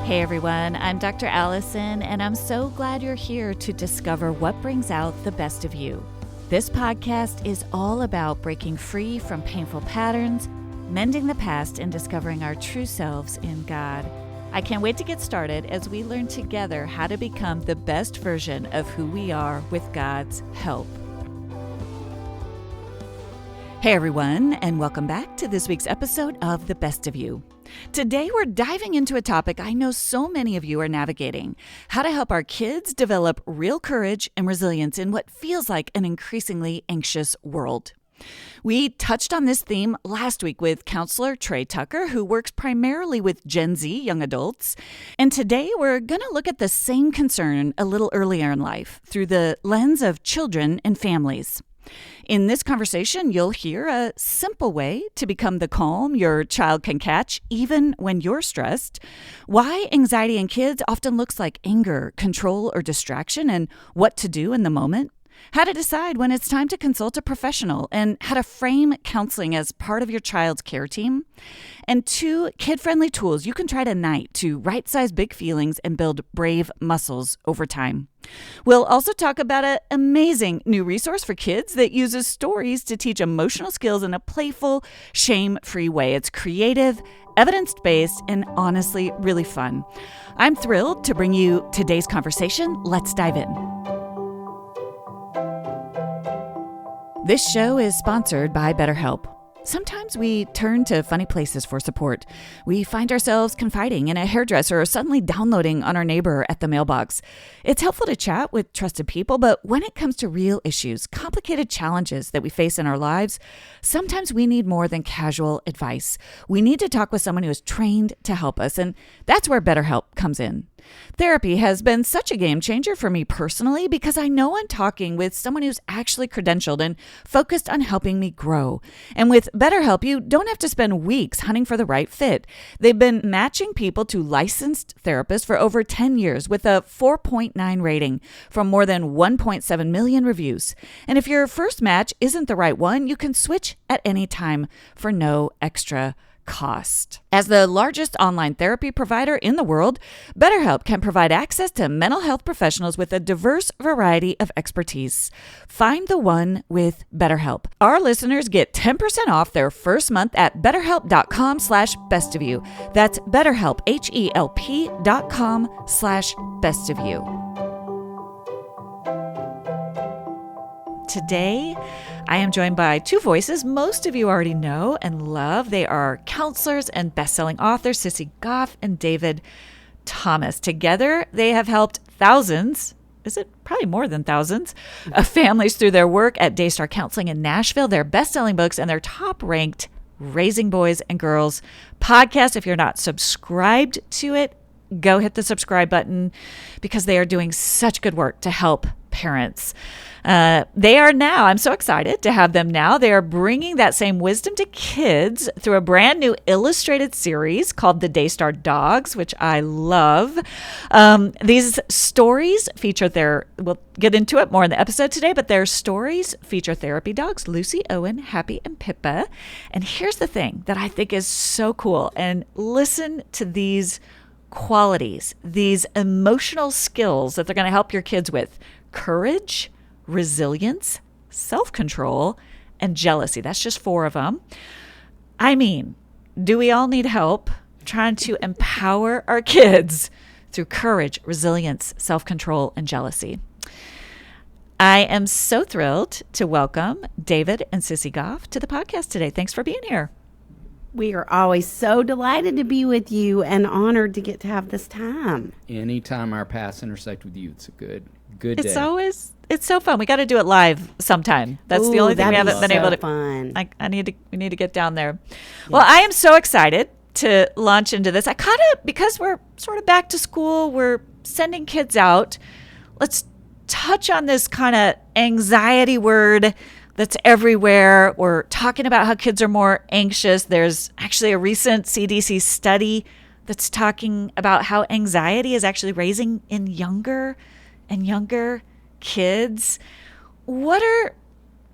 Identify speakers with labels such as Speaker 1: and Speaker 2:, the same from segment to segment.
Speaker 1: Hey everyone, I'm Dr. Alison, and I'm so glad you're here to discover what brings out the best of you. This podcast is all about breaking free from painful patterns, mending the past, and discovering our true selves in God. I can't wait to get started as we learn together how to become the best version of who we are with God's help. Hey everyone, and welcome back to this week's episode of The Best of You. Today we're diving into a topic I know so many of you are navigating: how to help our kids develop real courage and resilience in what feels like an increasingly anxious world. We touched on this theme last week with counselor Trey Tucker, who works primarily with Gen Z young adults. And today we're going to look at the same concern a little earlier in life through the lens of children and families. In this conversation, you'll hear a simple way to become the calm your child can catch even when you're stressed, why anxiety in kids often looks like anger, control, or distraction, and what to do in the moment, how to decide when it's time to consult a professional, and how to frame counseling as part of your child's care team, and 2 kid-friendly tools you can try tonight to right-size big feelings and build brave muscles over time. We'll also talk about an amazing new resource for kids that uses stories to teach emotional skills in a playful, shame-free way. It's creative, evidence-based, and honestly really fun. I'm thrilled to bring you today's conversation. Let's dive in. This show is sponsored by BetterHelp. Sometimes we turn to funny places for support. We find ourselves confiding in a hairdresser or suddenly downloading on our neighbor at the mailbox. It's helpful to chat with trusted people, but when it comes to real issues, complicated challenges that we face in our lives, sometimes we need more than casual advice. We need to talk with someone who is trained to help us, and that's where BetterHelp comes in. Therapy has been such a game changer for me personally because I know I'm talking with someone who's actually credentialed and focused on helping me grow. And with BetterHelp, you don't have to spend weeks hunting for the right fit. They've been matching people to licensed therapists for over 10 years with a 4.9 rating from more than 1.7 million reviews. And if your first match isn't the right one, you can switch at any time for no extra cost. As the largest online therapy provider in the world, BetterHelp can provide access to mental health professionals with a diverse variety of expertise. Find the one with BetterHelp. Our listeners get 10% off their first month at betterhelp.com/bestofyou. That's BetterHelp, HELP.com/bestofyou. Today, I am joined by 2 voices most of you already know and love. They are counselors and best-selling authors, Sissy Goff and David Thomas. Together, they have helped thousands, probably more than thousands, of families through their work at Daystar Counseling in Nashville, their best-selling books, and their top-ranked Raising Boys and Girls podcast. If you're not subscribed to it, go hit the subscribe button because they are doing such good work to help parents. They are now, I'm so excited to have them now. They are bringing that same wisdom to kids through a brand new illustrated series called The Daystar Dogs, which I love. These stories feature we'll get into it more in the episode today, but their stories feature therapy dogs, Lucy, Owen, Happy, and Pippa. And here's the thing that I think is so cool. And listen to these qualities, these emotional skills that they're going to help your kids with: courage, resilience, self-control, and jealousy. That's just 4 of them. I mean, do we all need help trying to empower our kids through courage, resilience, self-control, and jealousy? I am so thrilled to welcome David and Sissy Goff to the podcast today. Thanks for being here.
Speaker 2: We are always so delighted to be with you and honored to get to have this time.
Speaker 3: Anytime our paths intersect with you, it's a good day.
Speaker 1: It's so fun. We got to do it live sometime. That's the only thing we haven't been able to.
Speaker 2: Fun.
Speaker 1: We need to get down there. Yes. Well, I am so excited to launch into this. Because we're sort of back to school, we're sending kids out. Let's touch on this kind of anxiety word that's everywhere. We're talking about how kids are more anxious. There's actually a recent CDC study that's talking about how anxiety is actually raising in younger and younger kids. What are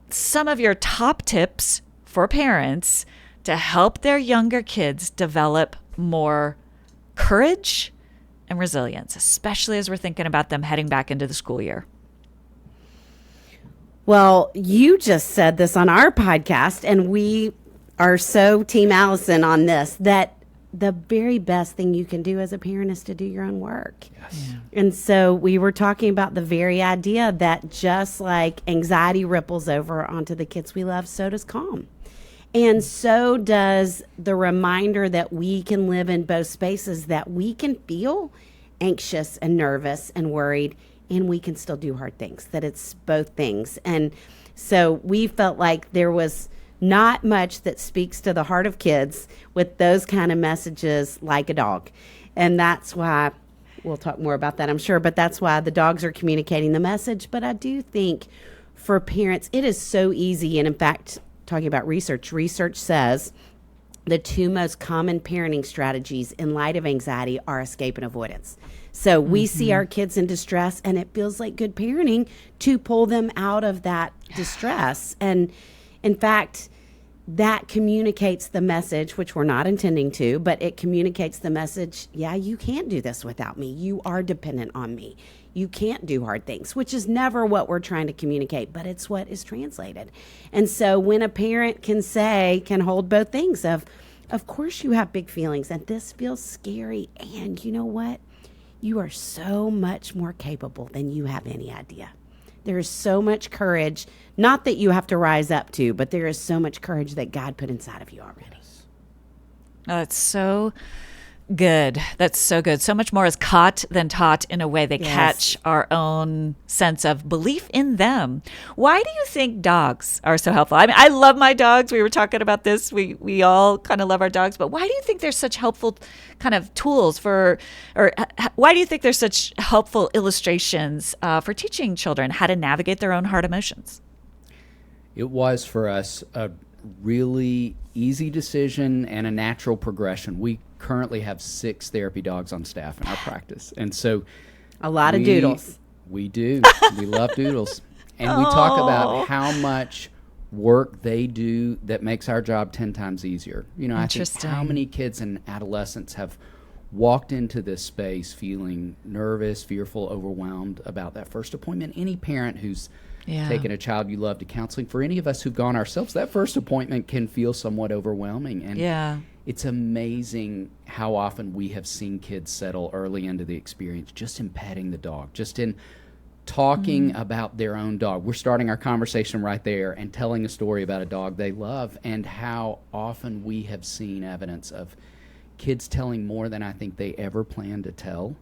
Speaker 1: some of your top tips for parents to help their younger kids develop more courage and resilience, especially as we're thinking about them heading back into the school year?
Speaker 2: Well, you just said this on our podcast, and we are so Team Alison on this, that the very best thing you can do as a parent is to do your own work. Yes. Yeah. And so we were talking about the very idea that just like anxiety ripples over onto the kids we love, so does calm. And so does the reminder that we can live in both spaces, that we can feel anxious and nervous and worried, and we can still do hard things, that it's both things. And so we felt like there was not much that speaks to the heart of kids with those kind of messages like a dog. And that's why, we'll talk more about that, I'm sure, but that's why the dogs are communicating the message. But I do think for parents, it is so easy. And in fact, talking about research says the two most common parenting strategies in light of anxiety are escape and avoidance. So we see our kids in distress, and it feels like good parenting to pull them out of that distress. And in fact, that communicates the message, which we're not intending to, but it communicates the message, yeah, you can't do this without me. You are dependent on me. You can't do hard things, which is never what we're trying to communicate, but it's what is translated. And so when a parent can hold both things of course you have big feelings, and this feels scary, and you know what? You are so much more capable than you have any idea. There is so much courage, not that you have to rise up to, but there is so much courage that God put inside of you already.
Speaker 1: Oh, that's so good. That's so good. So much more is caught than taught in a way they catch our own sense of belief in them. Why do you think dogs are so helpful? I mean, I love my dogs. We were talking about this. We all kind of love our dogs, but why do you think they're such helpful kind of tools why do you think there's such helpful illustrations for teaching children how to navigate their own hard emotions?
Speaker 3: It was for us a really easy decision and a natural progression. We currently have 6 therapy dogs on staff in our practice. And so
Speaker 2: a lot of doodles.
Speaker 3: We do. We love doodles. And we talk about how much work they do that makes our job 10 times easier. You know, I think how many kids and adolescents have walked into this space feeling nervous, fearful, overwhelmed about that first appointment. Any parent who's taken a child you love to counseling, for any of us who've gone ourselves, that first appointment can feel somewhat overwhelming. And it's amazing how often we have seen kids settle early into the experience just in petting the dog, just in talking about their own dog. We're starting our conversation right there and telling a story about a dog they love, and how often we have seen evidence of kids telling more than I think they ever planned to tell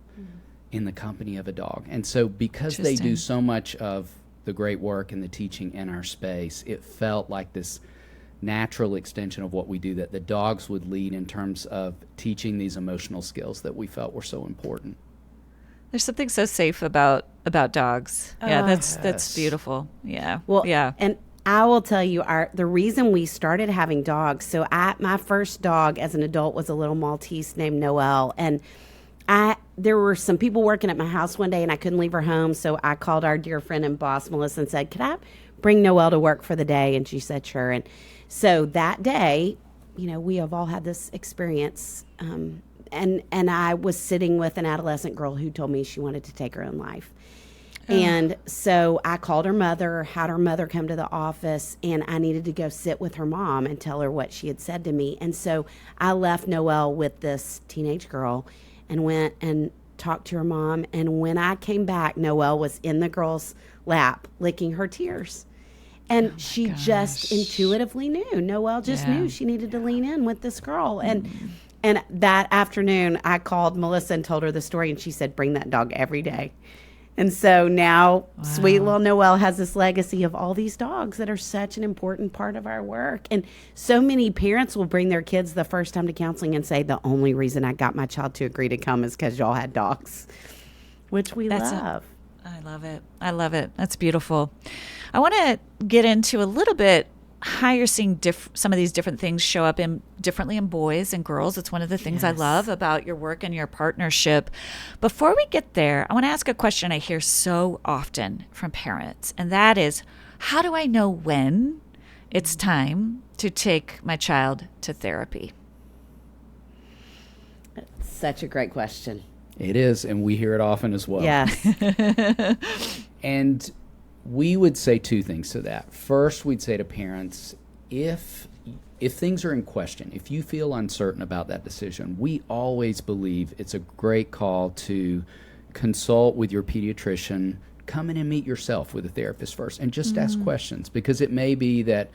Speaker 3: in the company of a dog. And so because they do so much of the great work and the teaching in our space, it felt like this natural extension of what we do, that the dogs would lead in terms of teaching these emotional skills that we felt were so important.
Speaker 1: There's something so safe about dogs. That's beautiful. Yeah.
Speaker 2: Well, and I will tell you, the reason we started having dogs, so my first dog as an adult was a little Maltese named Noelle, and there were some people working at my house one day, and I couldn't leave her home, so I called our dear friend and boss, Melissa, and said, could I bring Noelle to work for the day? And she said, sure. And so that day, you know, we have all had this experience, and I was sitting with an adolescent girl who told me she wanted to take her own life. And so I called her mother, had her mother come to the office, and I needed to go sit with her mom and tell her what she had said to me. And so I left Noelle with this teenage girl and went and talked to her mom. And when I came back, Noelle was in the girl's lap licking her tears. And she just intuitively knew. Noelle just knew she needed to lean in with this girl. And that afternoon, I called Melissa and told her the story, and she said, bring that dog every day. And so now sweet little Noelle has this legacy of all these dogs that are such an important part of our work. And so many parents will bring their kids the first time to counseling and say, the only reason I got my child to agree to come is because y'all had dogs, which we love.
Speaker 1: I love it. I love it. That's beautiful. I want to get into a little bit how you're seeing some of these different things show up differently in boys and girls. It's one of the things I love about your work and your partnership. Before we get there, I want to ask a question I hear so often from parents, and that is, how do I know when it's time to take my child to therapy?
Speaker 2: Such a great question.
Speaker 3: It is, and we hear it often as well.
Speaker 2: Yes.
Speaker 3: And we would say two things to that. First, we'd say to parents, if things are in question, if you feel uncertain about that decision, we always believe it's a great call to consult with your pediatrician. Come in and meet yourself with a therapist first and just ask questions, because it may be that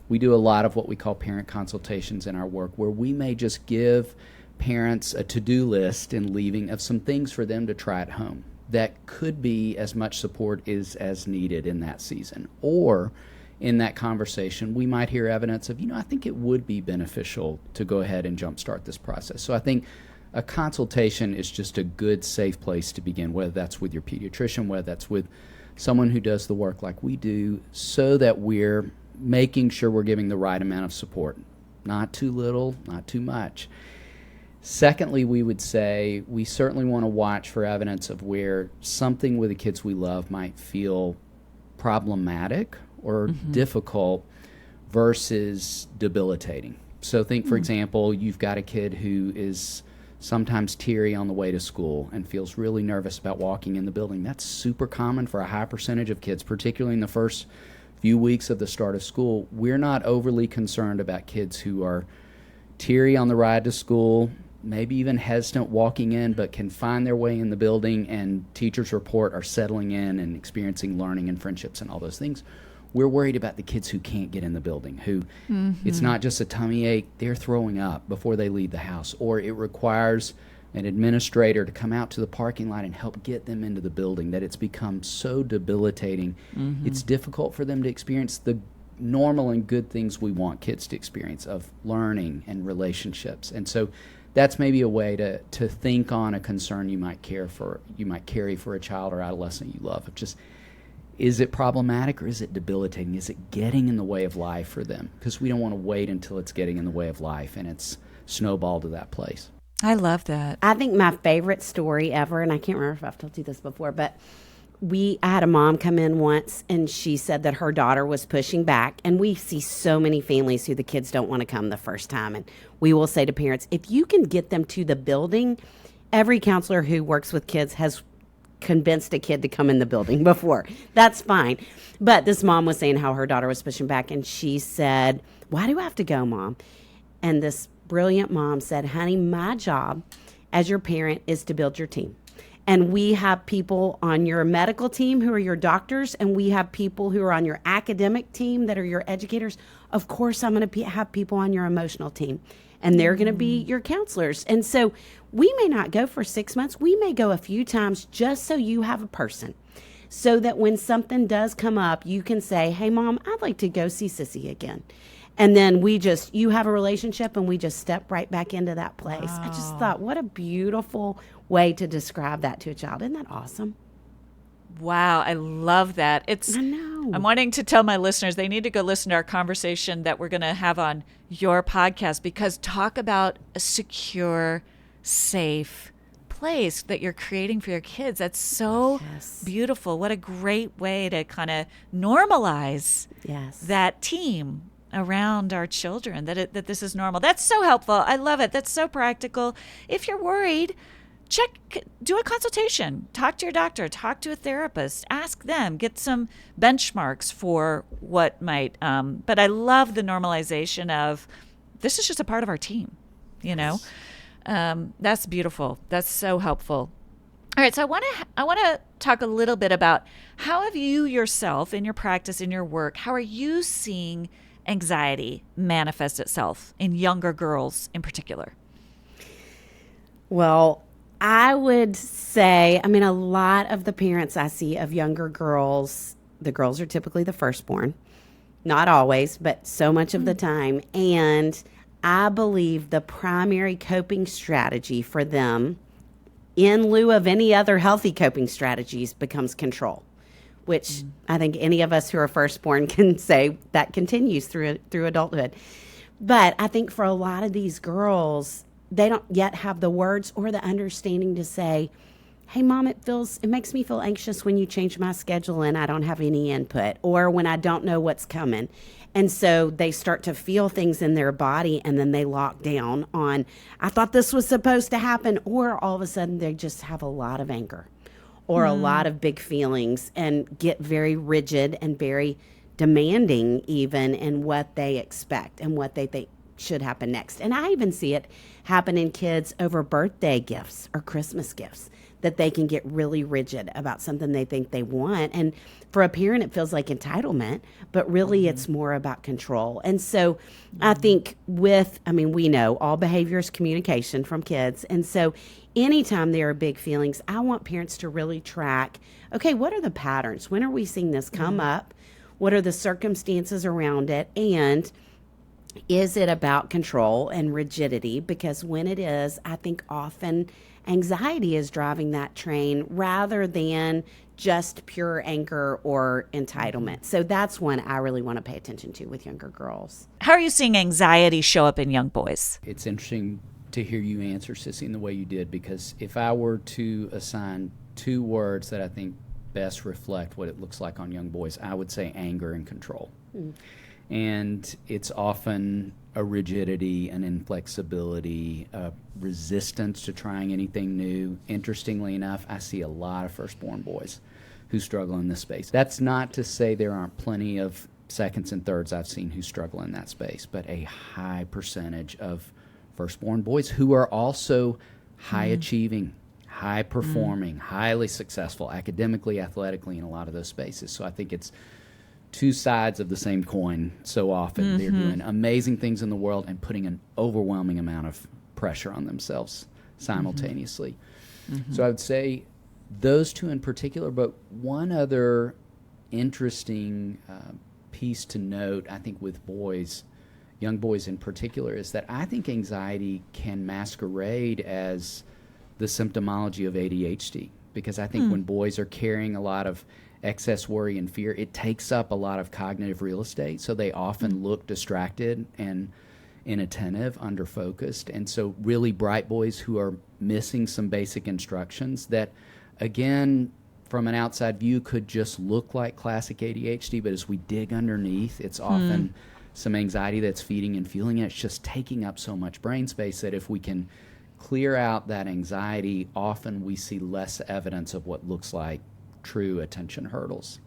Speaker 3: we do a lot of what we call parent consultations in our work, where we may just give parents a to-do list and leaving of some things for them to try at home that could be as much support as needed in that season. Or in that conversation, we might hear evidence of, I think it would be beneficial to go ahead and jumpstart this process. So I think a consultation is just a good, safe place to begin, whether that's with your pediatrician, whether that's with someone who does the work like we do, so that we're making sure we're giving the right amount of support. Not too little, not too much. Secondly, we would say we certainly want to watch for evidence of where something with the kids we love might feel problematic or difficult versus debilitating. So think, for example, you've got a kid who is sometimes teary on the way to school and feels really nervous about walking in the building. That's super common for a high percentage of kids, particularly in the first few weeks of the start of school. We're not overly concerned about kids who are teary on the ride to school, maybe even hesitant walking in, but can find their way in the building, and teachers report are settling in and experiencing learning and friendships and all those things. We're worried about the kids who can't get in the building, who it's not just a tummy ache, they're throwing up before they leave the house, or it requires an administrator to come out to the parking lot and help get them into the building, that it's become so debilitating. It's difficult for them to experience the normal and good things we want kids to experience of learning and relationships. And so that's maybe a way to think on a concern you might carry for a child or adolescent you love, of just, is it problematic or is it debilitating? Is it getting in the way of life for them? Because we don't want to wait until it's getting in the way of life and it's snowballed to that place.
Speaker 1: I love that.
Speaker 2: I think my favorite story ever, and I can't remember if I've told you this before, but I had a mom come in once, and she said that her daughter was pushing back. And we see so many families who the kids don't want to come the first time. And we will say to parents, if you can get them to the building, every counselor who works with kids has convinced a kid to come in the building before. That's fine. But this mom was saying how her daughter was pushing back, and she said, "Why do I have to go, Mom?" And this brilliant mom said, "Honey, my job as your parent is to build your team. And we have people on your medical team who are your doctors, and we have people who are on your academic team that are your educators. Of course, I'm going to have people on your emotional team, and they're going to be your counselors. And so we may not go for 6 months. We may go a few times just so you have a person, so that when something does come up, you can say, 'Hey, Mom, I'd like to go see Sissy again.' And then you have a relationship, and we just step right back into that place." Wow. I just thought, what a beautiful way to describe that to a child. Isn't that awesome?
Speaker 1: Wow, I love that. I know. I'm wanting to tell my listeners they need to go listen to our conversation that we're going to have on your podcast, because talk about a secure, safe place that you're creating for your kids. That's so beautiful. What a great way to kind of normalize that team around our children, that this is normal. That's so helpful. I love it. That's so practical. If you're worried, do a consultation, talk to your doctor, talk to a therapist, ask them, get some benchmarks for what might, but I love the normalization of, this is just a part of our team, That's beautiful. That's so helpful. All right, so I want to talk a little bit about, how have you yourself in your practice, in your work, how are you seeing anxiety manifest itself in younger girls in particular?
Speaker 2: Well, I would say, a lot of the parents I see of younger girls, the girls are typically the firstborn. Not always, but so much of the time. And I believe the primary coping strategy for them, in lieu of any other healthy coping strategies, becomes control, which I think any of us who are firstborn can say that continues through adulthood. But I think for a lot of these girls, they don't yet have the words or the understanding to say, "Hey, Mom, it makes me feel anxious when you change my schedule and I don't have any input, or when I don't know what's coming." And so they start to feel things in their body, and then they lock down on, I thought this was supposed to happen, or all of a sudden they just have a lot of anger or a lot of big feelings and get very rigid and very demanding even in what they expect and what they think should happen next. And I even see it happen in kids over birthday gifts or Christmas gifts, that they can get really rigid about something they think they want. And for a parent, it feels like entitlement, but really it's more about control. And so I think we know all behavior is communication from kids. And so anytime there are big feelings, I want parents to really track, okay, what are the patterns? When are we seeing this come up? What are the circumstances around it? And is it about control and rigidity? Because when it is, I think often anxiety is driving that train rather than just pure anger or entitlement. So that's one I really want to pay attention to with younger girls.
Speaker 1: How are you seeing anxiety show up in young boys?
Speaker 3: It's interesting to hear you answer, Sissy, in the way you did, because if I were to assign 2 words that I think best reflect what it looks like on young boys, I would say anger and control. And it's often a rigidity, an inflexibility, a resistance to trying anything new. Interestingly enough, I see a lot of firstborn boys who struggle in this space. That's not to say there aren't plenty of seconds and thirds I've seen who struggle in that space, but a high percentage of firstborn boys who are also high achieving, high performing, highly successful academically, athletically in a lot of those spaces. So I think it's 2 sides of the same coin so often. They're doing amazing things in the world and putting an overwhelming amount of pressure on themselves simultaneously. So I would say those 2 in particular, but one other interesting piece to note, I think with boys, young boys in particular, is that I think anxiety can masquerade as the symptomology of ADHD, because I think when boys are carrying a lot of excess worry and fear, it takes up a lot of cognitive real estate. So they often look distracted and inattentive, under-focused. And so really bright boys who are missing some basic instructions that, again, from an outside view could just look like classic ADHD, but as we dig underneath, it's often some anxiety that's feeding and fueling it. It's just taking up so much brain space that if we can clear out that anxiety, often we see less evidence of what looks like true attention hurdles.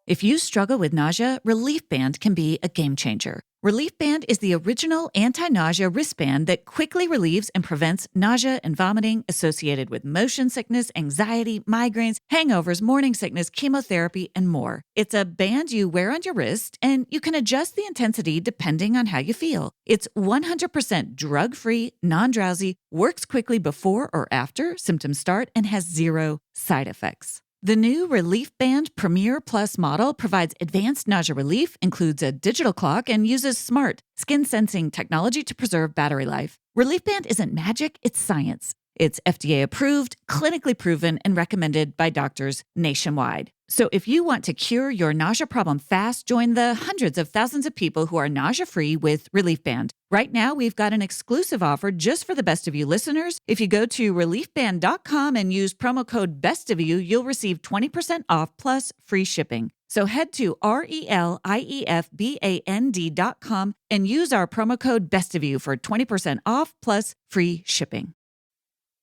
Speaker 1: If you struggle with nausea, Relief Band can be a game changer. Relief Band is the original anti-nausea wristband that quickly relieves and prevents nausea and vomiting associated with motion sickness, anxiety, migraines, hangovers, morning sickness, chemotherapy, and more. It's a band you wear on your wrist, and you can adjust the intensity depending on how you feel. It's 100% drug-free, non-drowsy, works quickly before or after symptoms start, and has 0 side effects. The new Relief Band Premier Plus model provides advanced nausea relief, includes a digital clock, and uses smart, skin-sensing technology to preserve battery life. Relief Band isn't magic, it's science. It's FDA approved, clinically proven, and recommended by doctors nationwide. So if you want to cure your nausea problem fast, join the hundreds of thousands of people who are nausea-free with Relief Band. Right now, we've got an exclusive offer just for the Best of You listeners. If you go to reliefband.com and use promo code BESTOFYOU, you'll receive 20% off plus free shipping. So head to reliefband.com and use our promo code BESTOFYOU for 20% off plus free shipping.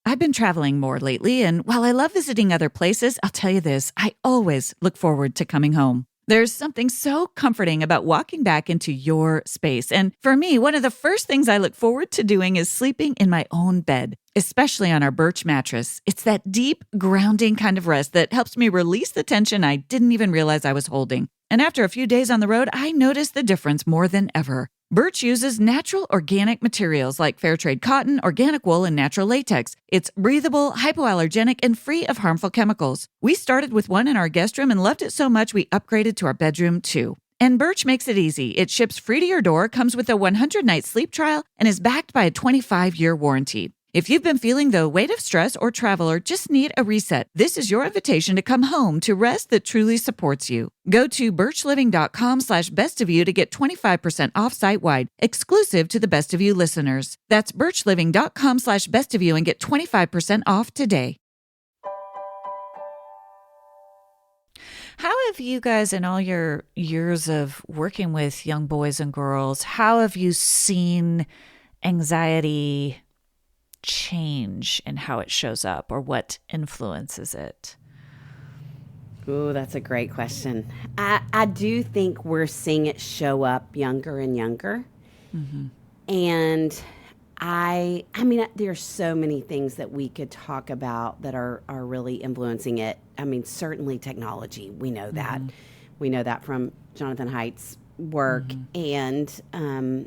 Speaker 1: I've been traveling more lately, and while I love visiting other places, I'll tell you this, I always look forward to coming home. There's something so comforting about walking back into your space. And for me, one of the first things I look forward to doing is sleeping in my own bed, especially on our Birch mattress. It's that deep, grounding kind of rest that helps me release the tension I didn't even realize I was holding. And after a few days on the road, I notice the difference more than ever. Birch uses natural organic materials like fair trade cotton, organic wool, and natural latex. It's breathable, hypoallergenic, and free of harmful chemicals. We started with one in our guest room and loved it so much we upgraded to our bedroom too. And Birch makes it easy. It ships free to your door, comes with a 100-night sleep trial, and is backed by a 25-year warranty. If you've been feeling the weight of stress or travel or just need a reset, this is your invitation to come home to rest that truly supports you. Go to birchliving.com/bestofyou to get 25% off site-wide, exclusive to the Best of You listeners. That's birchliving.com/bestofyou and get 25% off today. How have you guys, in all your years of working with young boys and girls, how have you seen anxiety change in how it shows up, or what influences it?
Speaker 2: Oh, that's a great question. I do think we're seeing it show up younger and younger. Mm-hmm. And I mean, there's so many things that we could talk about that are really influencing it. I mean, certainly technology. We know that. Mm-hmm. We know that from Jonathan Haidt's work. Mm-hmm.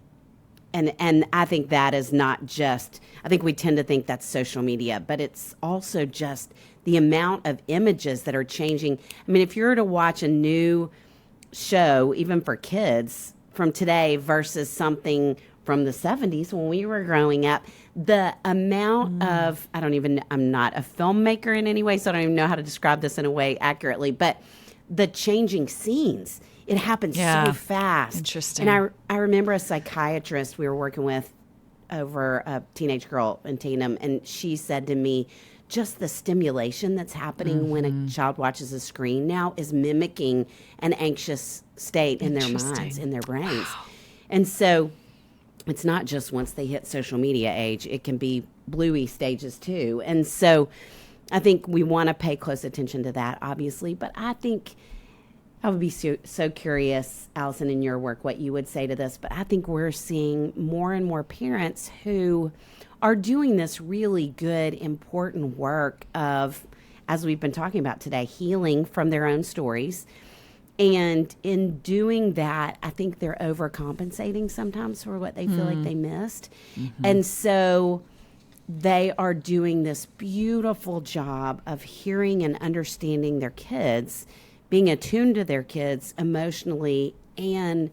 Speaker 2: And I think that is not just, I think we tend to think that's social media, but it's also just the amount of images that are changing. I mean, if you were to watch a new show, even for kids, from today versus something from the 70s when we were growing up, the amount of, I'm not a filmmaker in any way, so I don't even know how to describe this in a way accurately, but the changing scenes, it happens so fast.
Speaker 1: Interesting.
Speaker 2: And I remember a psychiatrist we were working with over a teenage girl in Teenham, and she said to me, just the stimulation that's happening when a child watches a screen now is mimicking an anxious state in their minds, in their brains. Wow. And so it's not just once they hit social media age, it can be bluey stages too. And so I think we want to pay close attention to that, obviously. But I think I would be so curious, Alison, in your work, what you would say to this. But I think we're seeing more and more parents who are doing this really good, important work of, as we've been talking about today, healing from their own stories. And in doing that, I think they're overcompensating sometimes for what they feel like they missed. Mm-hmm. And so they are doing this beautiful job of hearing and understanding their kids, being attuned to their kids emotionally, and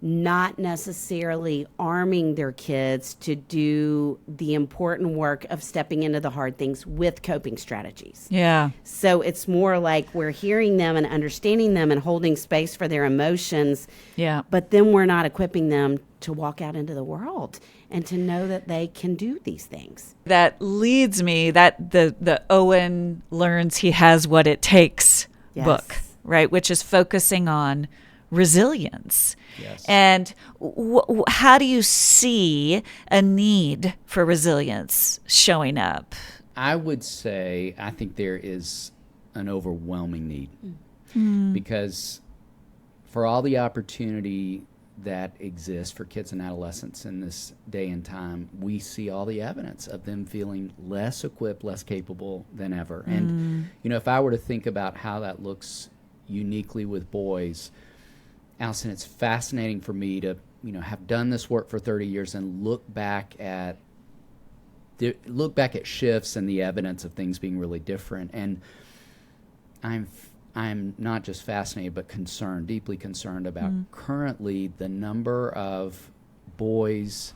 Speaker 2: not necessarily arming their kids to do the important work of stepping into the hard things with coping strategies.
Speaker 1: Yeah.
Speaker 2: So it's more like we're hearing them and understanding them and holding space for their emotions. Yeah. But then we're not equipping them to walk out into the world and to know that they can do these things.
Speaker 1: That leads me, that the Owen learns he has what it takes book, right? Which is focusing on resilience. Yes. And how do you see a need for resilience showing up?
Speaker 3: I would say I think there is an overwhelming need because for all the opportunity that exists for kids and adolescents in this day and time, we see all the evidence of them feeling less equipped, less capable than ever. And, if I were to think about how that looks uniquely with boys, Alison, it's fascinating for me to, have done this work for 30 years and look back at shifts and the evidence of things being really different. And I'm not just fascinated, but concerned, deeply concerned about currently the number of boys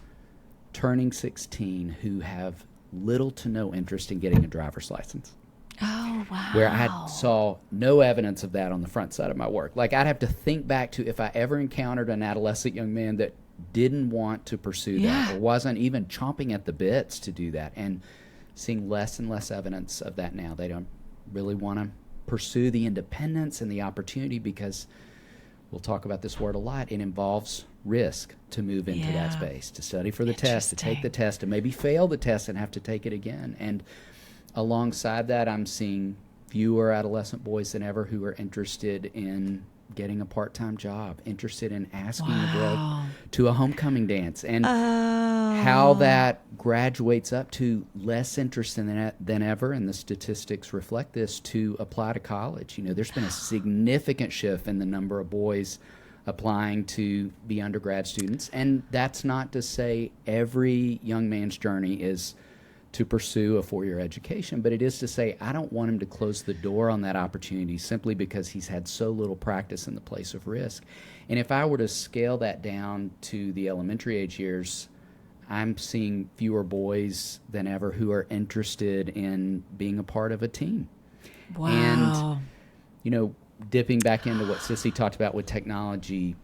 Speaker 3: turning 16 who have little to no interest in getting a driver's license.
Speaker 1: Oh, wow.
Speaker 3: Where I saw no evidence of that on the front side of my work. Like, I'd have to think back to if I ever encountered an adolescent young man that didn't want to pursue that or wasn't even chomping at the bits to do that, and seeing less and less evidence of that now. They don't really want to pursue the independence and the opportunity because we'll talk about this word a lot. It involves risk to move into that space, to study for the test, to take the test, and maybe fail the test and have to take it again. And alongside that, I'm seeing fewer adolescent boys than ever who are interested in getting a part-time job, interested in asking the girl to a homecoming dance, and how that graduates up to less interest than ever, and the statistics reflect this, to apply to college. There's been a significant shift in the number of boys applying to be undergrad students, and that's not to say every young man's journey is to pursue a 4-year education, but it is to say I don't want him to close the door on that opportunity simply because he's had so little practice in the place of risk. And if I were to scale that down to the elementary age years, I'm seeing fewer boys than ever who are interested in being a part of a team.
Speaker 1: Wow.
Speaker 3: And, dipping back into what Sissy talked about with technology,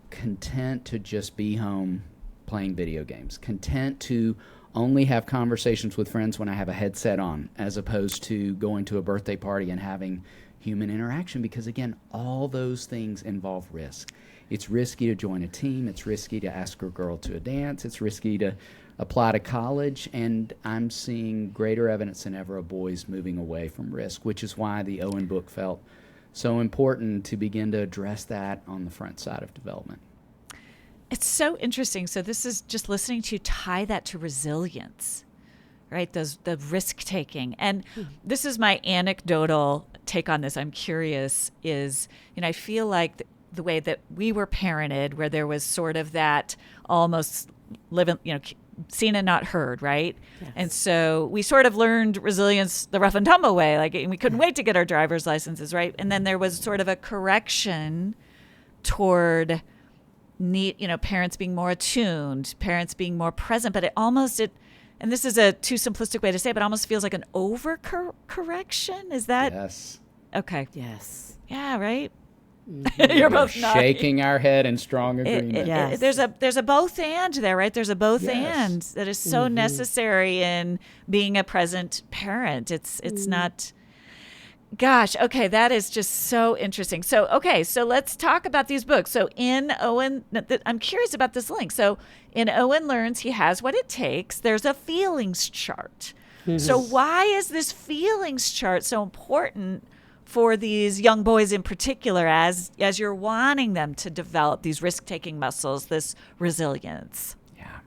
Speaker 3: content to just be home playing video games, content to only have conversations with friends when I have a headset on, as opposed to going to a birthday party and having, human interaction, because again, all those things involve risk. It's risky to join a team. It's risky to ask a girl to a dance. It's risky to apply to college. And I'm seeing greater evidence than ever of boys moving away from risk, which is why the Owen book felt so important to begin to address that on the front side of development.
Speaker 1: It's so interesting. So this is just listening to you tie that to resilience, right? The risk taking. And this is my anecdotal take on this. I'm curious is, I feel like the way that we were parented, where there was sort of that almost living, seen and not heard, right? Yes. And so we sort of learned resilience the rough and tumble way, like we couldn't wait to get our driver's licenses, right? And then there was sort of a correction toward parents being more attuned, parents being more present, but and this is a too simplistic way to say it, but it almost feels like an over-correction. Is that?
Speaker 3: Yes.
Speaker 1: Okay.
Speaker 2: Yes.
Speaker 1: Yeah, right?
Speaker 3: Mm-hmm.
Speaker 1: You're both
Speaker 3: shaking our head in strong agreement.
Speaker 1: Yes. There's a both and there, right? There's a both and that is so necessary in being a present parent. It's not. Gosh, okay, that is just so interesting. So let's talk about these books. So in Owen, I'm curious about this link. So in Owen Learns, he has what it takes. There's a feelings chart. Mm-hmm. So why is this feelings chart so important for these young boys in particular, as you're wanting them to develop these risk-taking muscles, this resilience?
Speaker 3: Yeah.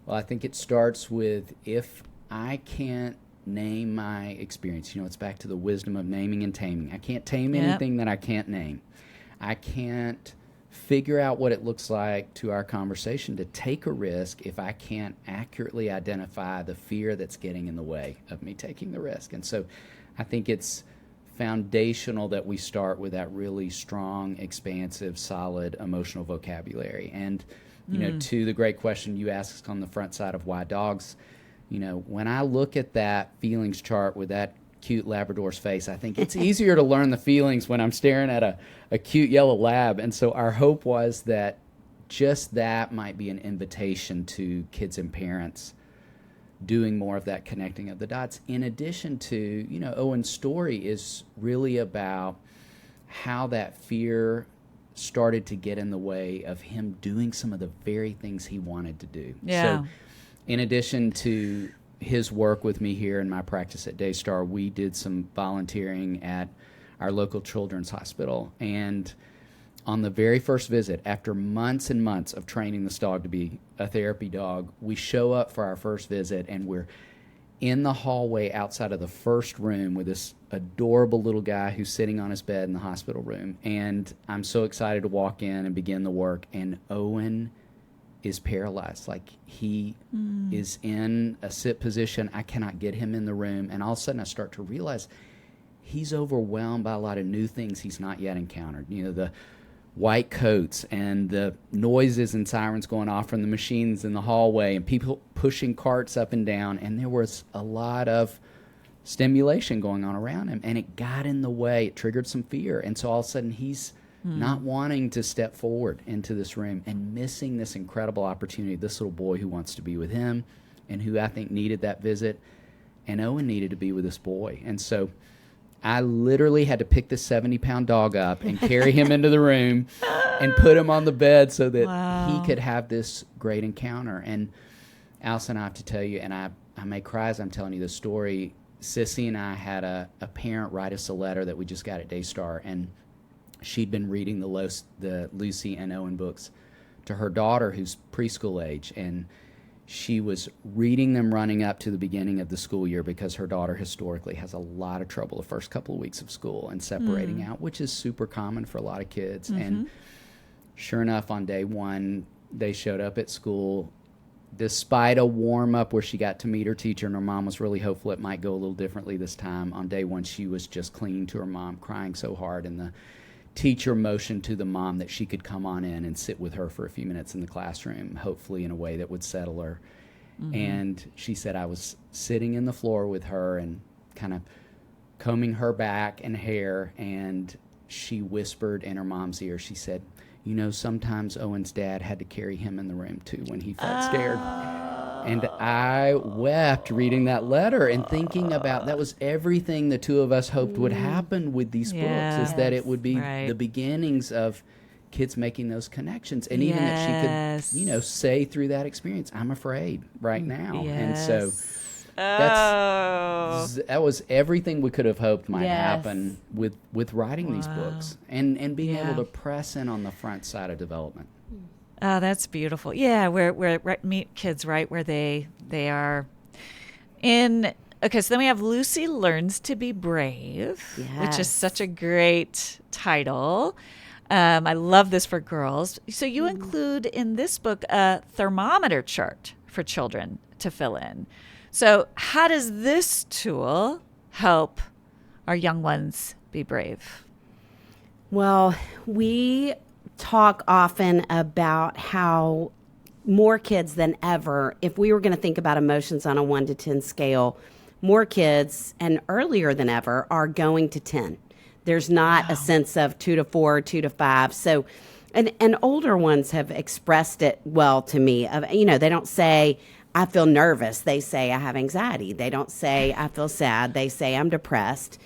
Speaker 3: Well, I think it starts with, if I can't name my experience, it's back to the wisdom of naming and taming. I can't tame anything that I can't name. I can't figure out what it looks like to our conversation to take a risk if I can't accurately identify the fear that's getting in the way of me taking the risk. And so I think it's foundational that we start with that really strong, expansive, solid emotional vocabulary. And, to the great question you asked on the front side of why dogs, when I look at that feelings chart with that cute Labrador's face, I think it's easier to learn the feelings when I'm staring at a cute yellow lab. And so our hope was that just that might be an invitation to kids and parents doing more of that connecting of the dots. In addition to, Owen's story is really about how that fear started to get in the way of him doing some of the very things he wanted to do.
Speaker 1: Yeah.
Speaker 3: So in addition to his work with me here in my practice at Daystar, we did some volunteering at our local children's hospital. And on the very first visit, after months and months of training this dog to be a therapy dog, we show up for our first visit, and we're in the hallway outside of the first room with this adorable little guy who's sitting on his bed in the hospital room. And I'm so excited to walk in and begin the work. And Owen is paralyzed. Like, he is in a sit position. I cannot get him in the room. And all of a sudden I start to realize he's overwhelmed by a lot of new things he's not yet encountered. The white coats and the noises and sirens going off from the machines in the hallway and people pushing carts up and down. And there was a lot of stimulation going on around him, and it got in the way. It triggered some fear. And so all of a sudden he's not wanting to step forward into this room and missing this incredible opportunity, this little boy who wants to be with him and who I think needed that visit. And Owen needed to be with this boy. And so I literally had to pick this 70-pound dog up and carry him into the room and put him on the bed so that he could have this great encounter. And Alison, I have to tell you, and I may cry as I'm telling you this story, Sissy and I had a parent write us a letter that we just got at Daystar, and she'd been reading the Lucy and Owen books to her daughter, who's preschool age, and she was reading them running up to the beginning of the school year because her daughter historically has a lot of trouble the first couple of weeks of school and separating out, which is super common for a lot of kids. And sure enough, on day one, they showed up at school. Despite a warm-up where she got to meet her teacher and her mom was really hopeful it might go a little differently this time, on day one she was just clinging to her mom, crying so hard, and the teacher motioned to the mom that she could come on in and sit with her for a few minutes in the classroom, hopefully in a way that would settle her. And she said, I was sitting in the floor with her and kind of combing her back and hair, and she whispered in her mom's ear, she said, sometimes Owen's dad had to carry him in the room too when he felt scared. And I wept reading that letter and thinking about that was everything the two of us hoped would happen with these books, is that it would be the beginnings of kids making those connections. And even that she could, say through that experience, I'm afraid right now. And so that was everything we could have hoped might happen with writing these books and being able to press in on the front side of development.
Speaker 1: Oh, that's beautiful. Yeah, where meet kids right where they are. Okay, so then we have Lucy Learns to Be Brave, which is such a great title. I love this for girls. So you include in this book a thermometer chart for children to fill in. So how does this tool help our young ones be brave?
Speaker 2: Well, we talk often about how more kids than ever, if we were going to think about emotions on a 1 to 10 scale, more kids and earlier than ever are going to 10. There's not a sense of 2 to 4, 2 to 5. So, and older ones have expressed it well to me. They don't say, I feel nervous. They say, I have anxiety. They don't say, I feel sad. They say, I'm depressed.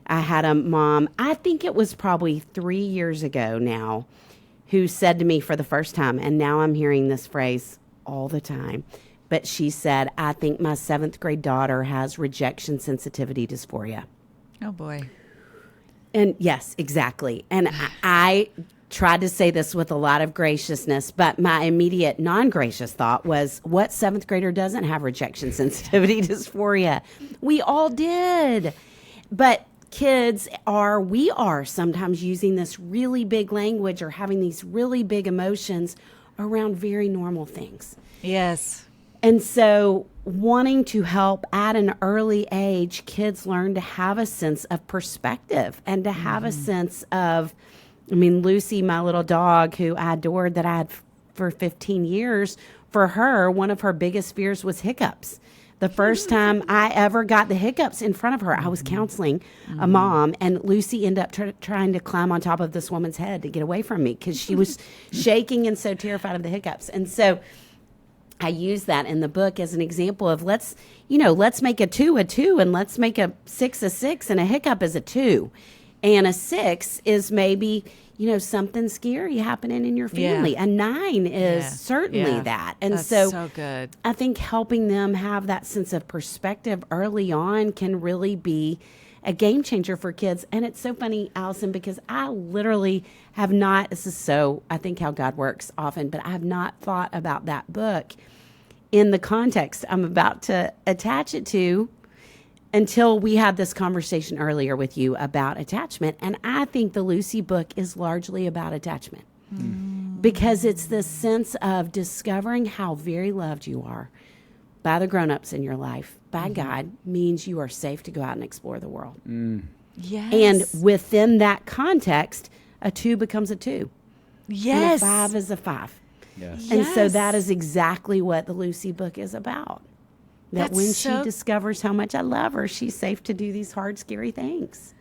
Speaker 2: I had a mom, I think it was probably 3 years ago now, who said to me for the first time, and now I'm hearing this phrase all the time, but she said, I think my 7th grade daughter has rejection sensitivity dysphoria.
Speaker 1: Oh, boy.
Speaker 2: And yes, exactly. And I tried to say this with a lot of graciousness, but my immediate non-gracious thought was, what 7th grader doesn't have rejection sensitivity dysphoria? We all did. But we are sometimes using this really big language or having these really big emotions around very normal things.
Speaker 1: Yes.
Speaker 2: And so wanting to help at an early age, kids learn to have a sense of perspective and to have a sense of, Lucy, my little dog who I adored that I had for 15 years, for her, one of her biggest fears was hiccups. The first time I ever got the hiccups in front of her, I was counseling a mom, and Lucy ended up trying to climb on top of this woman's head to get away from me because she was shaking and so terrified of the hiccups. And so I use that in the book as an example of let's make a 2 a 2, and let's make a 6 a 6, and a hiccup is a 2. And a 6 is maybe, something scary happening in your family.
Speaker 1: Yeah.
Speaker 2: A 9 is certainly that. And
Speaker 1: that's
Speaker 2: so
Speaker 1: good.
Speaker 2: I think helping them have that sense of perspective early on can really be a game changer for kids. And it's so funny, Alison, because I literally have not, I think how God works often, but I have not thought about that book in the context I'm about to attach it to until we had this conversation earlier with you about attachment. And I think the Lucy book is largely about attachment because it's this sense of discovering how very loved you are by the grown-ups in your life, by God, means you are safe to go out and explore the world.
Speaker 1: Yes.
Speaker 2: And within that context, a 2 becomes a 2.
Speaker 1: Yes.
Speaker 2: And a 5 is a 5.
Speaker 3: Yes.
Speaker 2: And so that is exactly what the Lucy book is about. That when she discovers how much I love her, she's safe to do these hard, scary things.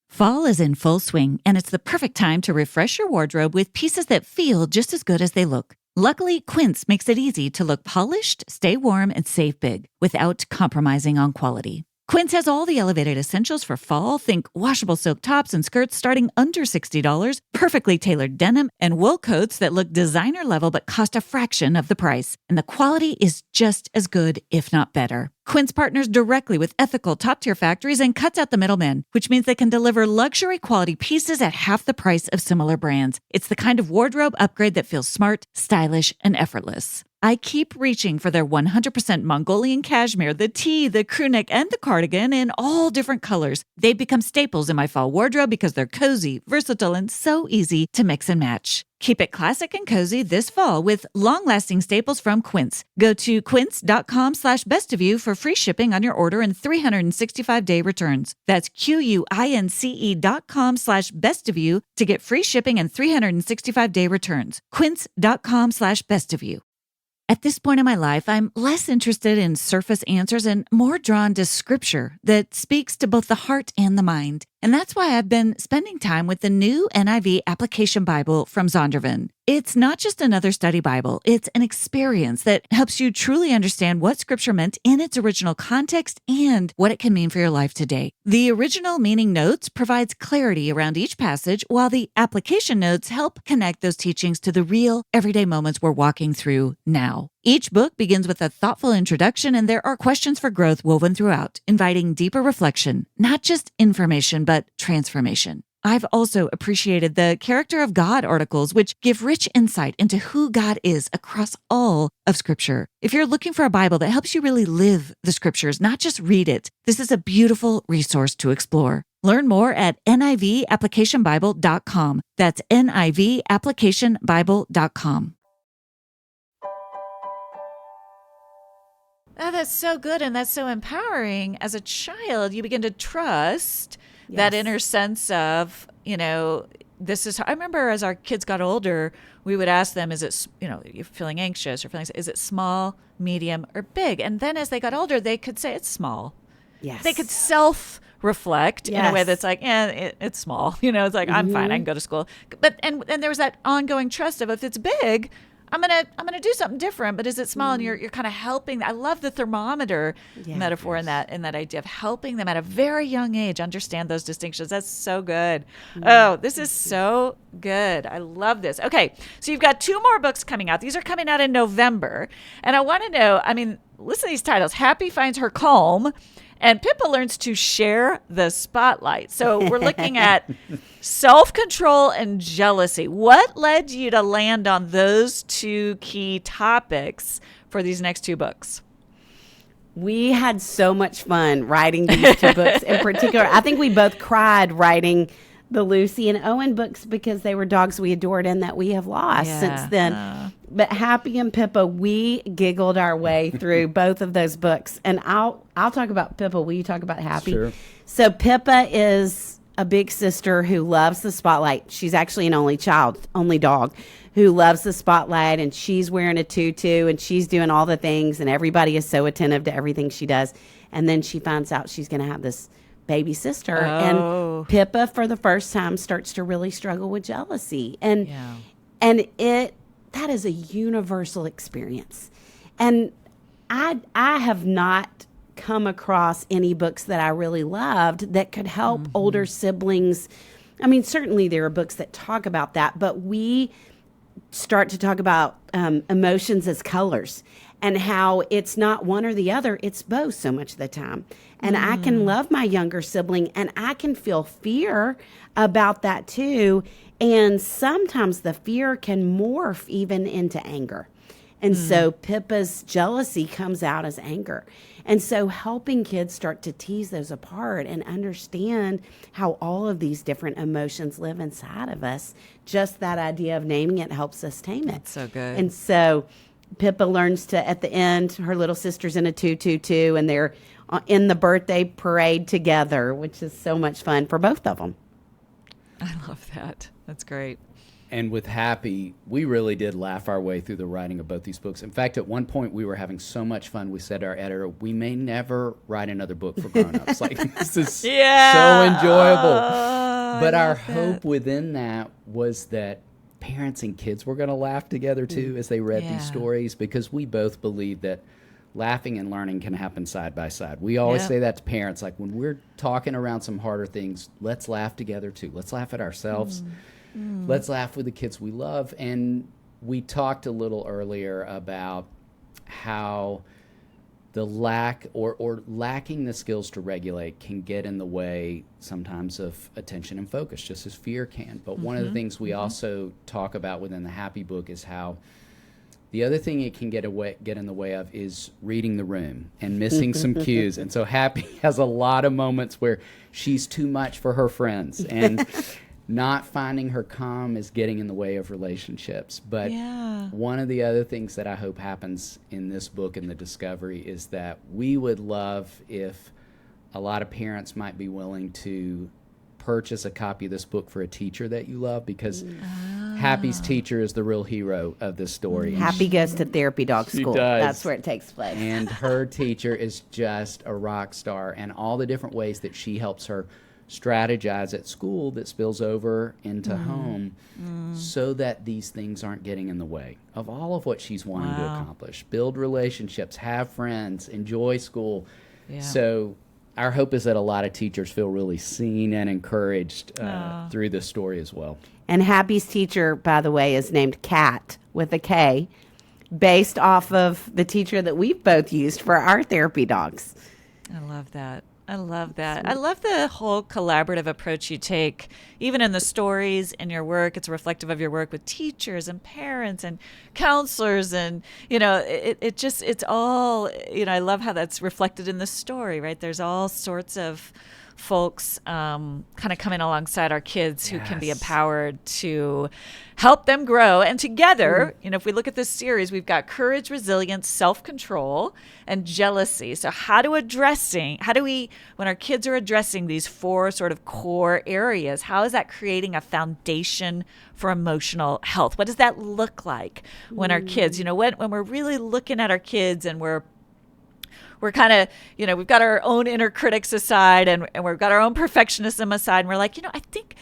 Speaker 4: Fall is in full swing, and it's the perfect time to refresh your wardrobe with pieces that feel just as good as they look. Luckily, Quince makes it easy to look polished, stay warm, and save big without compromising on quality. Quince has all the elevated essentials for fall. Think washable silk tops and skirts starting under $60, perfectly tailored denim, and wool coats that look designer level but cost a fraction of the price. And the quality is just as good, if not better. Quince partners directly with ethical top-tier factories and cuts out the middlemen, which means they can deliver luxury quality pieces at half the price of similar brands. It's the kind of wardrobe upgrade that feels smart, stylish, and effortless. I keep reaching for their 100% Mongolian cashmere, the tee, the crew neck, and the cardigan in all different colors. They've become staples in my fall wardrobe because they're cozy, versatile, and so easy to mix and match. Keep it classic and cozy this fall with long-lasting staples from Quince. Go to quince.com/bestofyou for free shipping on your order and 365-day returns. That's QUINCE.com/bestofyou to get free shipping and 365-day returns. Quince.com/bestofyou. At this point in my life, I'm less interested in surface answers and more drawn to scripture that speaks to both the heart and the mind. And that's why I've been spending time with the new NIV Application Bible from Zondervan. It's not just another study Bible. It's an experience that helps you truly understand what Scripture meant in its original context and what it can mean for your life today. The original meaning notes provides clarity around each passage, while the application notes help connect those teachings to the real, everyday moments we're walking through now. Each book begins with a thoughtful introduction, and there are questions for growth woven throughout, inviting deeper reflection, not just information, but transformation. I've also appreciated the Character of God articles, which give rich insight into who God is across all of Scripture. If you're looking for a Bible that helps you really live the Scriptures, not just read it, this is a beautiful resource to explore. Learn more at nivapplicationbible.com. That's nivapplicationbible.com.
Speaker 1: Oh, that's so good, and that's so empowering. As a child, you begin to trust that inner sense of, this is. I remember as our kids got older, we would ask them, "Is it, you're feeling anxious or feeling? Is it small, medium, or big?" And then as they got older, they could say it's small.
Speaker 2: Yes,
Speaker 1: they could self-reflect in a way that's like, it's small. It's like I'm fine. I can go to school. But and there was that ongoing trust of if it's big, I'm gonna do something different, but is it small? And you're kind of helping. I love the thermometer metaphor in that idea of helping them at a very young age understand those distinctions. That's so good. Oh, this is so good. I love this. Okay, so you've got 2 more books coming out. These are coming out in November, and I want to know. Listen to these titles: Happy Finds Her Calm, and Pippa Learns to Share the Spotlight. So we're looking at self-control and jealousy. What led you to land on those 2 key topics for these next 2 books?
Speaker 2: We had so much fun writing these 2 books in particular. I think we both cried writing the Lucy and Owen books because they were dogs we adored and that we have lost since then. But Happy and Pippa, we giggled our way through both of those books. And I'll talk about Pippa. Will you talk about Happy?
Speaker 3: Sure.
Speaker 2: So Pippa is a big sister who loves the spotlight. She's actually an only dog who loves the spotlight, and she's wearing a tutu and she's doing all the things, and everybody is so attentive to everything she does. And then she finds out she's going to have this baby sister, and Pippa for the first time starts to really struggle with jealousy, and that is a universal experience. And I have not come across any books that I really loved that could help older siblings. Certainly there are books that talk about that, but we start to talk about emotions as colors and how it's not one or the other, it's both so much of the time. And I can love my younger sibling, and I can feel fear about that too. And sometimes the fear can morph even into anger. And so Pippa's jealousy comes out as anger. And so helping kids start to tease those apart and understand how all of these different emotions live inside of us, just that idea of naming it helps us tame it.
Speaker 1: That's so good.
Speaker 2: And so Pippa learns to, at the end, her little sister's in a tutu too, and they're in the birthday parade together, which is so much fun for both of them.
Speaker 1: I love that. That's great.
Speaker 3: And with Happy, we really did laugh our way through the writing of both these books. In fact, at one point, we were having so much fun, we said to our editor, we may never write another book for grown-ups. This is so enjoyable. But our hope within that was that parents and kids were going to laugh together, too, as they read these stories, because we both believe that laughing and learning can happen side by side. We always say that to parents, when we're talking around some harder things, let's laugh together, too. Let's laugh at ourselves. Let's laugh with the kids we love. And we talked a little earlier about how the lack or lacking the skills to regulate can get in the way sometimes of attention and focus, just as fear can. But one of the things we also talk about within the Happy book is how the other thing it can get in the way of is reading the room and missing some cues. And so Happy has a lot of moments where she's too much for her friends, and not finding her calm is getting in the way of relationships. But one of the other things that I hope happens in this book and the discovery is that we would love if a lot of parents might be willing to purchase a copy of this book for a teacher that you love, because Happy's teacher is the real hero of this story.
Speaker 2: Happy goes to therapy dog school. That's where it takes place.
Speaker 3: And her teacher is just a rock star, and all the different ways that she helps her strategize at school that spills over into home so that these things aren't getting in the way of all of what she's wanting to accomplish. Build relationships, have friends, enjoy school. Yeah. So our hope is that a lot of teachers feel really seen and encouraged through this story as well.
Speaker 2: And Happy's teacher, by the way, is named Kat with a K, based off of the teacher that we've both used for our therapy dogs.
Speaker 1: I love that. I love that. I love the whole collaborative approach you take, even in the stories in your work. It's reflective of your work with teachers and parents and counselors. And, it's all, I love how that's reflected in the story, right? There's all sorts of folks kind of coming alongside our kids who can be empowered to help them grow. And together, if we look at this series, we've got courage, resilience, self-control, and jealousy. So when our kids are addressing these 4 sort of core areas, how is that creating a foundation for emotional health? What does that look like when our kids, when we're really looking at our kids and we're kind of, we've got our own inner critics aside and we've got our own perfectionism aside. And we're like, I think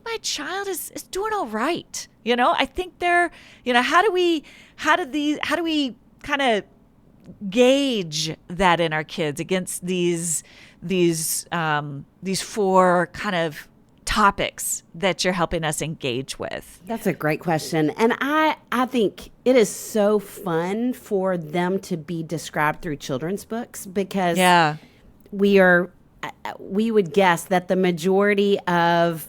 Speaker 1: my child is doing all right. I think they're, how do we kind of gauge that in our kids against these 4 kind of topics that you're helping us engage with?
Speaker 2: That's a great question. And I think it is so fun for them to be described through children's books because we would guess that the majority of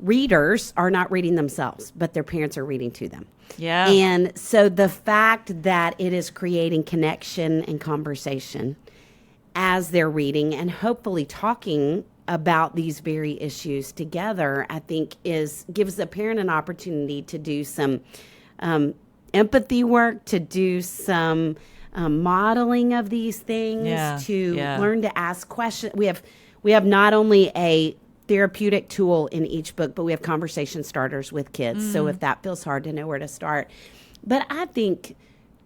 Speaker 2: readers are not reading themselves, but their parents are reading to them. Yeah. And so the fact that it is creating connection and conversation as they're reading and hopefully talking about these very issues together, I think gives the parent an opportunity to do some empathy work, to do some modeling of these things, to learn to ask questions. We have not only a therapeutic tool in each book, but we have conversation starters with kids. So if that feels hard to know where to start. But I think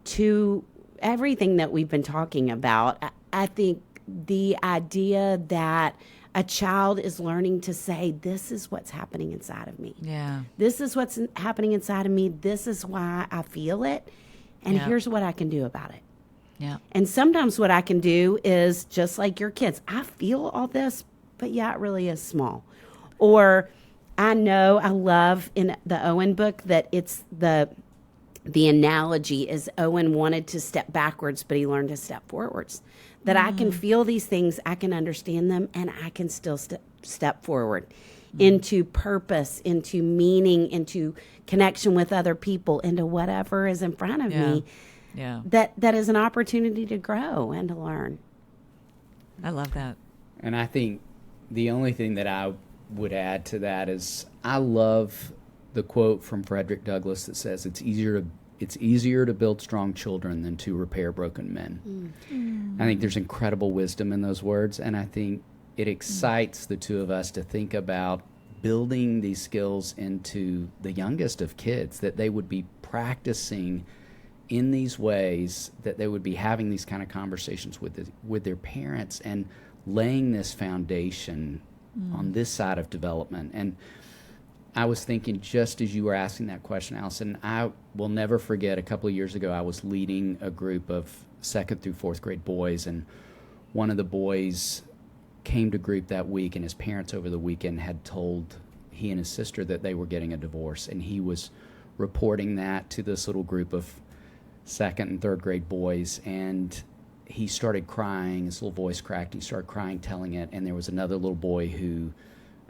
Speaker 2: to everything that we've been talking about, I think the idea that a child is learning to say, this is what's happening inside of me. Yeah. This is what's happening inside of me. This is why I feel it. And here's what I can do about it. Yeah. And sometimes what I can do is just like your kids, I feel all this, but it really is small. Or I love in the Owen book that it's the analogy is Owen wanted to step backwards, but he learned to step forwards. That I can feel these things, I can understand them, and I can still step forward into purpose, into meaning, into connection with other people, into whatever is in front of me. Yeah. That is an opportunity to grow and to learn.
Speaker 1: I love that. And
Speaker 3: I think the only thing that I would add to that is I love the quote from Frederick Douglass that says it's easier to build strong children than to repair broken men. I think there's incredible wisdom in those words, and I think it excites the two of us to think about building these skills into the youngest of kids, that they would be practicing in these ways, that they would be having these kind of conversations with their parents and laying this foundation on this side of development. And I was thinking, just as you were asking that question, Alison, I will never forget a couple of years ago, I was leading a group of 2nd through 4th grade boys, and one of the boys came to group that week, and his parents over the weekend had told he and his sister that they were getting a divorce, and he was reporting that to this little group of 2nd and 3rd grade boys, and he started crying, his little voice cracked, he started crying, telling it, and there was another little boy who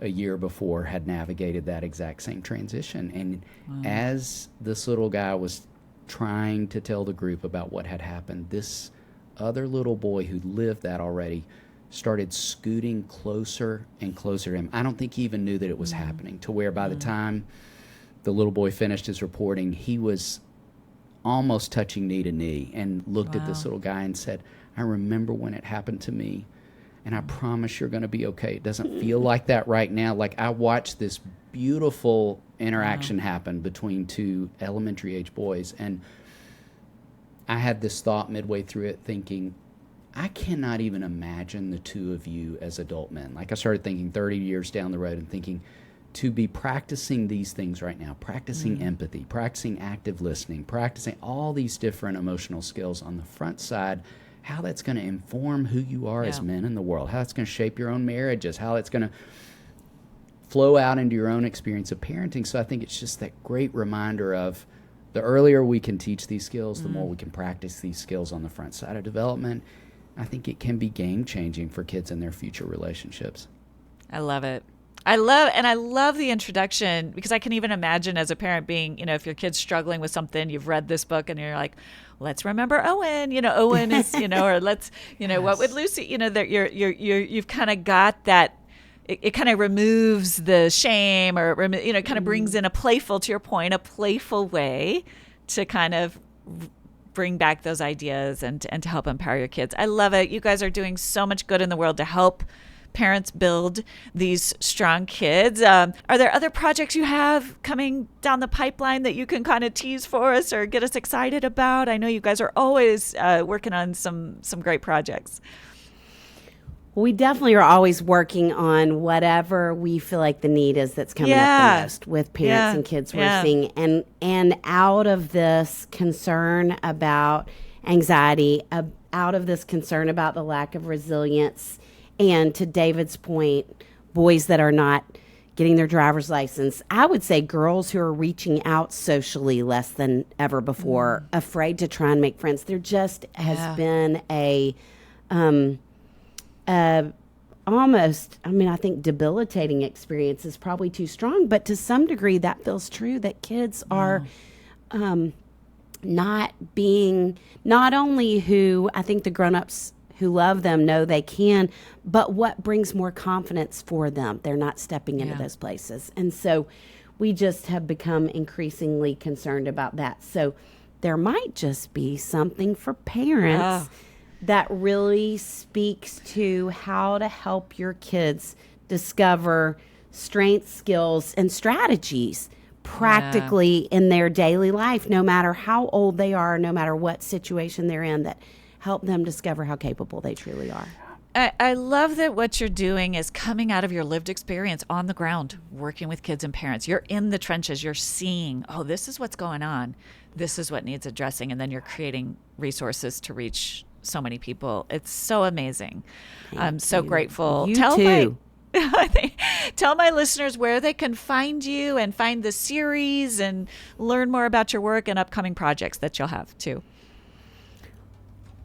Speaker 3: a year before had navigated that exact same transition. And as this little guy was trying to tell the group about what had happened, this other little boy who lived that already started scooting closer and closer to him. I don't think he even knew that it was happening, to where by the time the little boy finished his reporting, he was almost touching knee to knee and looked at this little guy and said, I remember when it happened to me, and I promise you're going to be okay. It doesn't feel like that right now. Like, I watched this beautiful interaction happen between 2 elementary age boys, and I had this thought midway through it thinking, I cannot even imagine the two of you as adult men. Like I started thinking 30 years down the road and thinking to be practicing these things right now, practicing empathy, practicing active listening, practicing all these different emotional skills on the front side, how that's going to inform who you are as men in the world, how it's going to shape your own marriages, how it's going to flow out into your own experience of parenting. So I think it's just that great reminder of the earlier we can teach these skills, the more we can practice these skills on the front side of development. I think it can be game-changing for kids in their future relationships.
Speaker 1: I love it. I love the introduction, because I can even imagine as a parent being, if your kid's struggling with something, you've read this book and you're like, let's remember Owen, Owen is, or let's, what would Lucy, that you've kind of got that. It kind of removes the shame, or kind of brings in a playful, to your point, a playful way to kind of bring back those ideas and to help empower your kids. I love it. You guys are doing so much good in the world to help parents build these strong kids. Are there other projects you have coming down the pipeline that you can kind of tease for us or get us excited about? I know you guys are always working on some great projects.
Speaker 2: We definitely are always working on whatever we feel like the need is that's coming up the most with parents and kids we're seeing. And out of this concern about anxiety, out of this concern about the lack of resilience, and to David's point, boys that are not getting their driver's license, I would say girls who are reaching out socially less than ever before, afraid to try and make friends. There just has been almost, I think debilitating experience is probably too strong, but to some degree that feels true, that kids are not only who I think the grown-ups who love them know they can, but what brings more confidence for them. They're not stepping into those places. And so we just have become increasingly concerned about that. So there might just be something for parents that really speaks to how to help your kids discover strengths, skills, and strategies practically in their daily life, no matter how old they are, no matter what situation they're in, that help them discover how capable they truly are.
Speaker 1: I love that what you're doing is coming out of your lived experience on the ground, working with kids and parents. You're in the trenches. You're seeing, this is what's going on. This is what needs addressing. And then you're creating resources to reach so many people. It's so amazing. I'm so grateful. Tell my listeners where they can find you and find the series and learn more about your work and upcoming projects that you'll have too.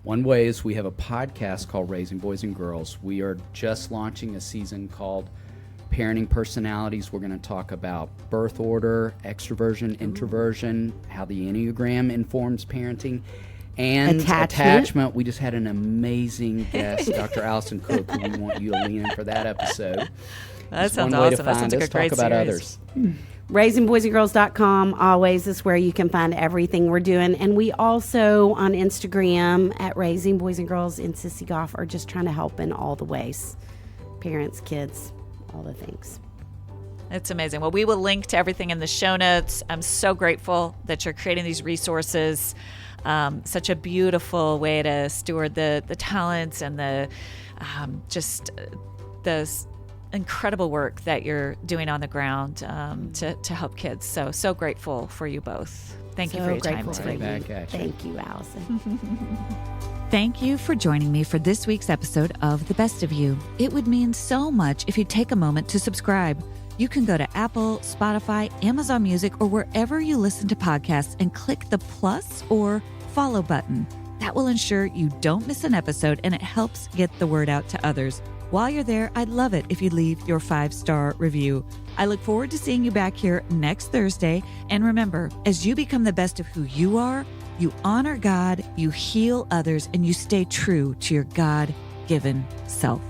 Speaker 3: One way is we have a podcast called Raising Boys and Girls. We are just launching a season called Parenting Personalities. We're going to talk about birth order, extroversion, introversion, how the Enneagram informs parenting, and attachment. We just had an amazing guest, Dr. Alison Cook, who we want you to lean in for that episode.
Speaker 1: That sounds awesome. That sounds like a great
Speaker 3: talk about
Speaker 1: series.
Speaker 3: Others.
Speaker 2: RaisingBoysandGirls.com always is where you can find everything we're doing. And we also on Instagram at Raising Boys and Girls and Sissy Goff are just trying to help in all the ways. Parents, kids, all the things.
Speaker 1: It's amazing. Well, we will link to everything in the show notes. I'm so grateful that you're creating these resources. Such a beautiful way to steward the talents and the incredible work that you're doing on the ground to help kids. So grateful for you both. Thank you for your time today.
Speaker 2: Thank you, Alison.
Speaker 4: Thank you for joining me for this week's episode of The Best of You. It would mean so much if you take a moment to subscribe. You can go to Apple, Spotify, Amazon Music, or wherever you listen to podcasts and click the plus or follow button. That will ensure you don't miss an episode and it helps get the word out to others. While you're there, I'd love it if you leave your 5-star review. I look forward to seeing you back here next Thursday. And remember, as you become the best of who you are, you honor God, you heal others, and you stay true to your God-given self.